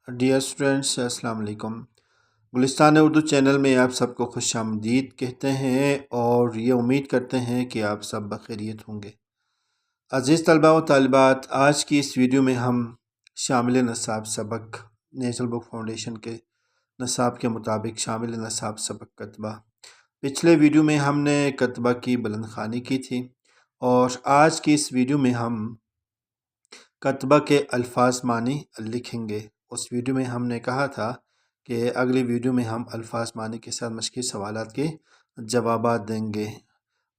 Dear students, अस्सलाम वालेकुम। Gulistan Urdu channel में आप सबको खुश आमदीद कहते हैं और ये उम्मीद करते हैं कि आप सब बखैरियत होंगे। अज़ीज़ तलबा व तालिबात, आज की इस वीडियो में हम शामिल नसाब सबक नेशनल बुक फाउंडेशन के नसाब के मुताबिक शामिल नसाब सबक कतबा, पिछले वीडियो में हमने कतबा की बुलंद ख़्वानी की थी और आज की इस वीडियो में हम कतबा के अल्फाज मानी लिखेंगे। उस वीडियो में हमने कहा था कि अगली वीडियो में हम अल्फाज मानी के साथ मश्की सवालात के जवाबात देंगे।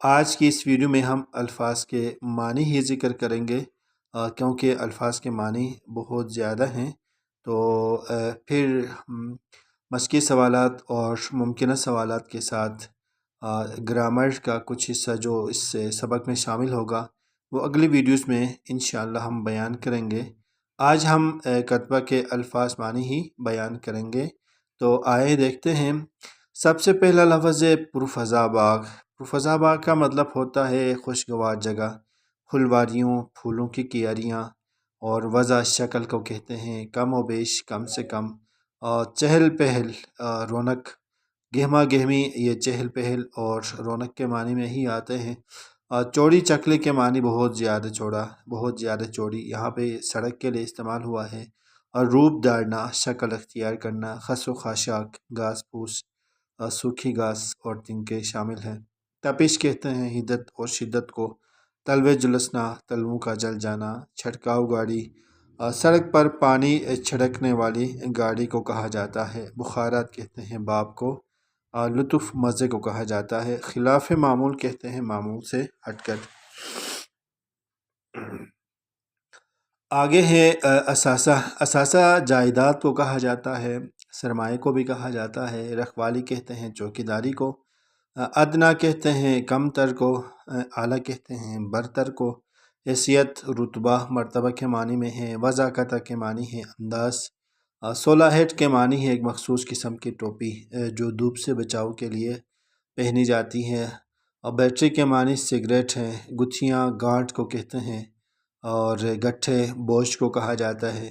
आज की इस वीडियो में हम अल्फाज के मानी ही ज़िक्र करेंगे क्योंकि अल्फाज के मानी बहुत ज़्यादा हैं। तो फिर मश्की सवालात और मुमकिन सवालात के साथ ग्रामर का कुछ हिस्सा जो इस सबक में शामिल होगा वो अगली वीडियोस में इंशाअल्लाह हम बयान करेंगे। आज हम कतबा के अल्फाज मानी ही बयान करेंगे। तो आए देखते हैं। सबसे पहला लफ्ज़ है पुरफ़ज़ा बाग। पुरफ़ज़ा बाग का मतलब होता है खुशगवार जगह, फुलवारियों, फूलों की क्यारियाँ। और वज़ा शक्ल को कहते हैं कम व बेश, कम से कम। और चहल पहल, रौनक, गहमा गहमी, ये चहल पहल और रौनक के मानी में ही आते हैं। चौड़ी चकले के मानी बहुत ज़्यादा चौड़ा, बहुत ज़्यादा चौड़ी, यहाँ पे सड़क के लिए इस्तेमाल हुआ है। और रूप दारना, शक्ल अख्तियार करना, खसो खाशाक, घास फूस, सूखी घास और तिनके शामिल हैं। तपिश कहते हैं हिद्दत और शिद्दत को। तलवे जुलसना, तलवों का जल जाना। छटकाव गाड़ी, सड़क पर पानी छिड़कने वाली गाड़ी को कहा जाता है। बुखारात कहते हैं बाप को। लुत्फ़ मज़े को कहा जाता है। खिलाफ़ मामूल कहते हैं मामूल से हटकर। आगे है असासा। असासा जायदाद को कहा जाता है, सरमाए को भी कहा जाता है। रखवाली कहते हैं चौकीदारी को। अदना कहते हैं कम तर को। आला कहते हैं बरतर को। हैसियत, रुतबा, मर्तबा के मानी में है। वज़ाकता के मानी है अंदाज़। सोलाहेट के मानी है एक मखसूस किस्म की टोपी जो धूप से बचाव के लिए पहनी जाती है। और बैटरी के मानी सिगरेट हैं। गुत्थियाँ गांठ को कहते हैं और गट्ठे बोझ को कहा जाता है।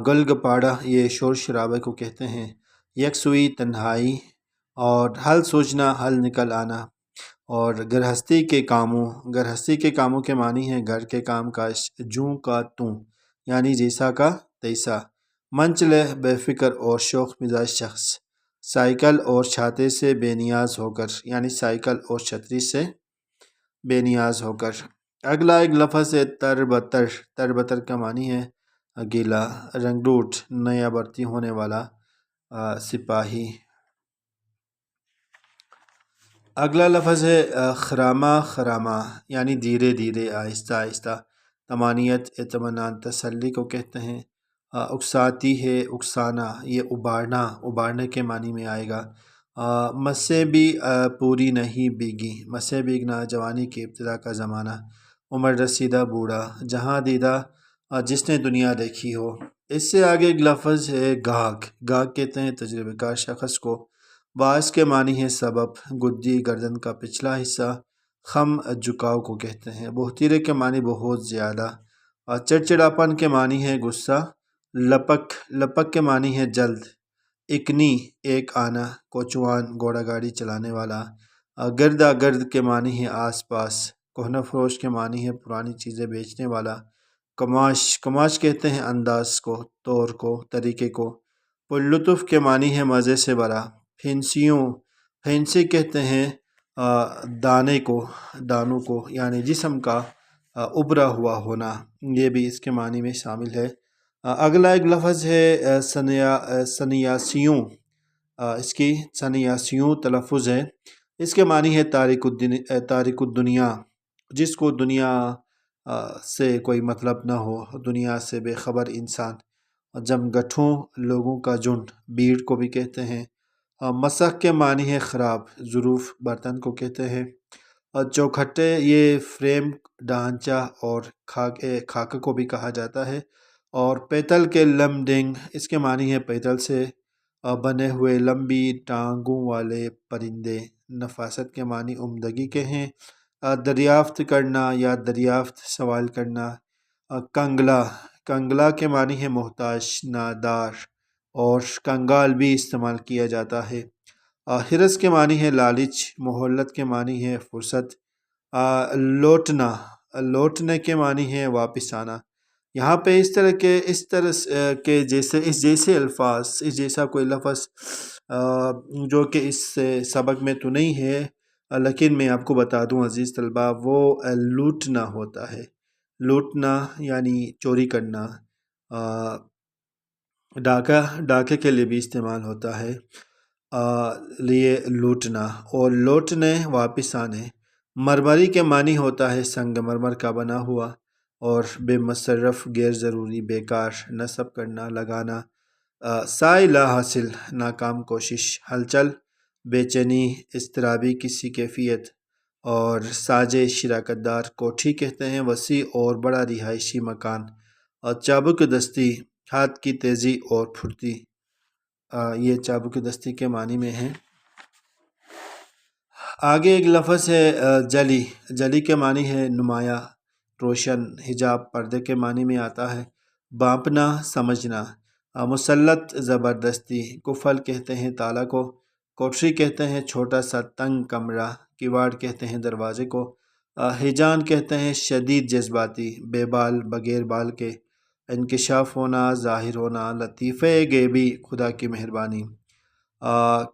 गलगपाड़ा, ये शोर शराबे को कहते हैं। यकसुई, तन्हाई। और हल सूझना, हल निकल आना। और गृहस्थी के कामों के मानी है घर के काम काज, जूं का तूं, यानी जैसा का तैसा। मंचले, बेफिक्र और शौक मिजाज शख्स। साइकिल और छाते से बेनियाज होकर, यानी साइकिल और छतरी से बेनियाज होकर। अगला एक लफ्ज़ है तरबतर। तरबतर का मानी है गीला, रंगरूट, नया भर्ती होने वाला सिपाही। अगला लफ्ज़ है खरामा। खरामा यानी धीरे धीरे, आहिस्ता आहिस्ता। तमानियत, इत्मीनान, तसल्ली को कहते हैं। उकसाती है, उकसाना, ये उबारना, उबारने के मानी में आएगा। मस्से भी पूरी नहीं भीगी। मस्से भीगना, जवानी की इब्तिदा का ज़माना। उम्र रसीदा, बूढ़ा। जहाँ दीदा, जिसने दुनिया देखी हो। इससे आगे एक लफ्ज़ है गाहक। गाहक कहते हैं तजुर्बेकार शख्स को। बास के मानी है सबब, गुद्दी, गर्दन का पिछला हिस्सा। खम, झुकाव को कहते हैं। बहुतीरे के मानी बहुत ज़्यादा। और चिड़चिड़ापन के मानी है गुस्सा। लपक, लपक के मानी है जल्द। इकनी, एक आना। कोचवान, घोड़ा गाड़ी चलाने वाला। गर्दा गर्द के मानी है आस पास। कोहना फरोश के मानी है पुरानी चीज़ें बेचने वाला। कमाश, कमाश कहते हैं अंदाज को, तौर को, तरीके को। पुरलुत्फ़ के मानी है मज़े से भरा। फेंसियों, फेंसी कहते हैं दाने को, दानों को, यानी जिस्म का उभरा हुआ होना। ये भी इसके मानी में शामिल है। अगला एक लफ्ज़ है सन्यासियों। इसकी सन्यासियों तलफ़ुज़ है। इसके मानी है तारिकुद्दुनिया, जिसको दुनिया से कोई मतलब ना हो, दुनिया से बेखबर इंसान। जमगठों, लोगों का झुंड, भीड़ को भी कहते हैं। मसक के मानी है ख़राब। ज़ुरूफ़, बर्तन को कहते हैं। और चौखट्टे, ये फ्रेम, ढांचा और खाके को भी कहा जाता है। और पैतल के लमडिंग, इसके मानी है पैतल से बने हुए लंबी टांगों वाले परिंदे। नफासत के मानी उम्दगी के हैं। दरियाफ्त करना या दरियाफ्त, सवाल करना। कंगला, کنگلا کے معنی ہے محتاج، نادار، اور کنگال بھی استعمال کیا جاتا ہے۔ حرص کے معنی ہے لالچ، مہلت کے معنی ہے فرصت، لوٹنا، لوٹنے کے معنی ہے واپس آنا۔ یہاں پہ اس طرح کے جیسے الفاظ، اس جیسا کوئی لفظ جو کہ اس سبق میں تو نہیں ہے، لیکن میں آپ کو بتا دوں عزیز طلبہ، وہ لوٹنا ہوتا ہے۔ لوٹنا یعنی چوری کرنا، ڈاکے کے لیے بھی استعمال ہوتا ہے، لیے لوٹنا، اور لوٹنے واپس آنے۔ مرمری کے معنی ہوتا ہے سنگ مرمر کا بنا ہوا، اور بے مصرف، غیر ضروری، بیکار، نصب کرنا، لگانا۔ سعی لا حاصل، ناکام کوشش، ہلچل، بے چینی، اضطرابی کسی کیفیت، اور ساجے، شراکت دار۔ کوٹھی کہتے ہیں وسیع اور بڑا رہائشی مکان، اور چابک دستی، ہاتھ کی تیزی اور پھرتی۔ یہ چابک دستی کے معنی میں ہے۔ آگے ایک لفظ ہے جلی۔ جلی کے معنی ہے نمایاں، روشن، حجاب، پردے کے معنی میں آتا ہے۔ بانپنا، سمجھنا۔ مسلط، زبردستی۔ قفل کہتے ہیں تالا کو۔ کوٹری کہتے ہیں چھوٹا سا تنگ کمرہ۔ کیواڑ کہتے ہیں دروازے کو۔ ہیجان کہتے ہیں شدید جذباتی، بے بال، بغیر بال کے۔ انکشاف ہونا، ظاہر ہونا۔ لطیفہ غیبی، خدا کی مہربانی۔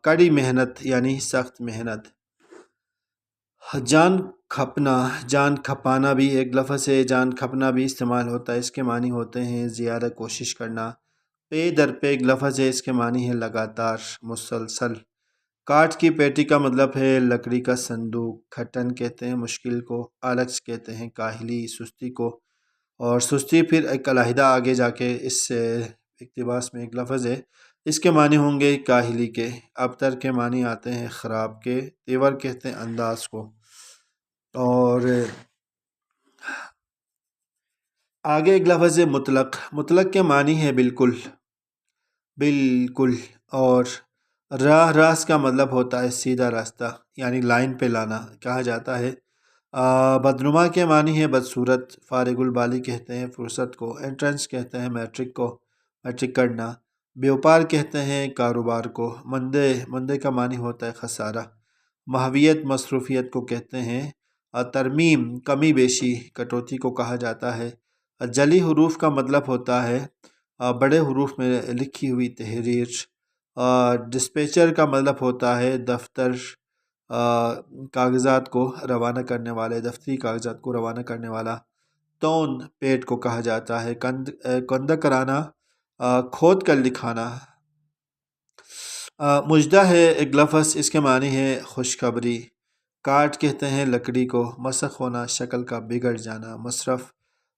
کڑی محنت یعنی سخت محنت۔ جان کھپنا، جان کھپانا بھی ایک لفظ ہے۔ جان کھپنا بھی استعمال ہوتا ہے، اس کے معنی ہوتے ہیں زیادہ کوشش کرنا۔ پے در پے ایک لفظ ہے، اس کے معنی ہے لگاتار، مسلسل۔ کاٹ کی پیٹی کا مطلب ہے لکڑی کا صندوق۔ کھٹن کہتے ہیں مشکل کو۔ آلس کہتے ہیں کاہلی، سستی کو، اور سستی پھر ایک علیحدہ آگے جا کے اس اقتباس میں ایک لفظ ہے، اس کے معنی ہوں گے کاہلی کے۔ ابتر کے معنی آتے ہیں خراب کے۔ تیور کہتے ہیں انداز کو، اور آگے ایک لفظ ہے مطلق۔ مطلق کے معنی ہے بالکل، بالکل، اور راست کا مطلب ہوتا ہے سیدھا راستہ، یعنی لائن پہ لانا کہا جاتا ہے۔ بدنما کے معنی ہے بدصورت۔ فارغ البالی کہتے ہیں فرصت کو۔ انٹرنس کہتے ہیں میٹرک کو، میٹرک کرنا۔ بیوپار کہتے ہیں کاروبار کو۔ مندے کا معنی ہوتا ہے خسارہ۔ محویت، مصروفیت کو کہتے ہیں۔ ترمیم، کمی بیشی، کٹوتی کو کہا جاتا ہے۔ جلی حروف کا مطلب ہوتا ہے بڑے حروف میں لکھی ہوئی تحریر۔ ڈسپیچر کا مطلب ہوتا ہے دفتر کاغذات کو روانہ کرنے والے، دفتری کاغذات کو روانہ کرنے والا۔ تون، پیٹ کو کہا جاتا ہے۔ کندہ کرانا، کھود کر لکھانا۔ مجدہ ہے ایک لفظ، اس کے معنی ہے خوشخبری۔ کاٹ کہتے ہیں لکڑی کو۔ مسخ ہونا، شکل کا بگڑ جانا۔ مصرف،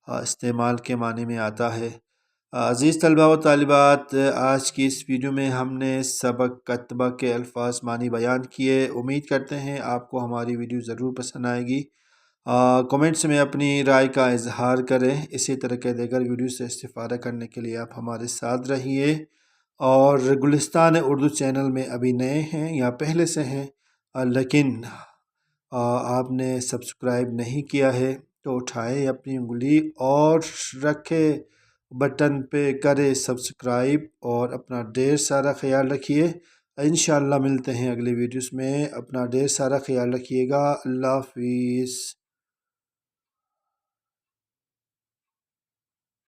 استعمال کے معنی میں آتا ہے۔ عزیز طلبہ و طالبات، آج کی اس ویڈیو میں ہم نے سبق کتبہ کے الفاظ معنی بیان کیے۔ امید کرتے ہیں آپ کو ہماری ویڈیو ضرور پسند آئے گی۔ کومنٹس میں اپنی رائے کا اظہار کریں۔ اسی طرح کے دیگر ویڈیو سے استفادہ کرنے کے لیے آپ ہمارے ساتھ رہیے، اور گلستان اردو چینل میں ابھی نئے ہیں یا پہلے سے ہیں لیکن آپ نے سبسکرائب نہیں کیا ہے تو اٹھائے اپنی انگلی اور رکھے بٹن پہ کرے سبسکرائب، اور اپنا ڈھیر سارا خیال رکھیے۔ انشاءاللہ ملتے ہیں اگلی ویڈیوز میں۔ اپنا ڈھیر سارا خیال رکھیے گا۔ اللہ حافظ۔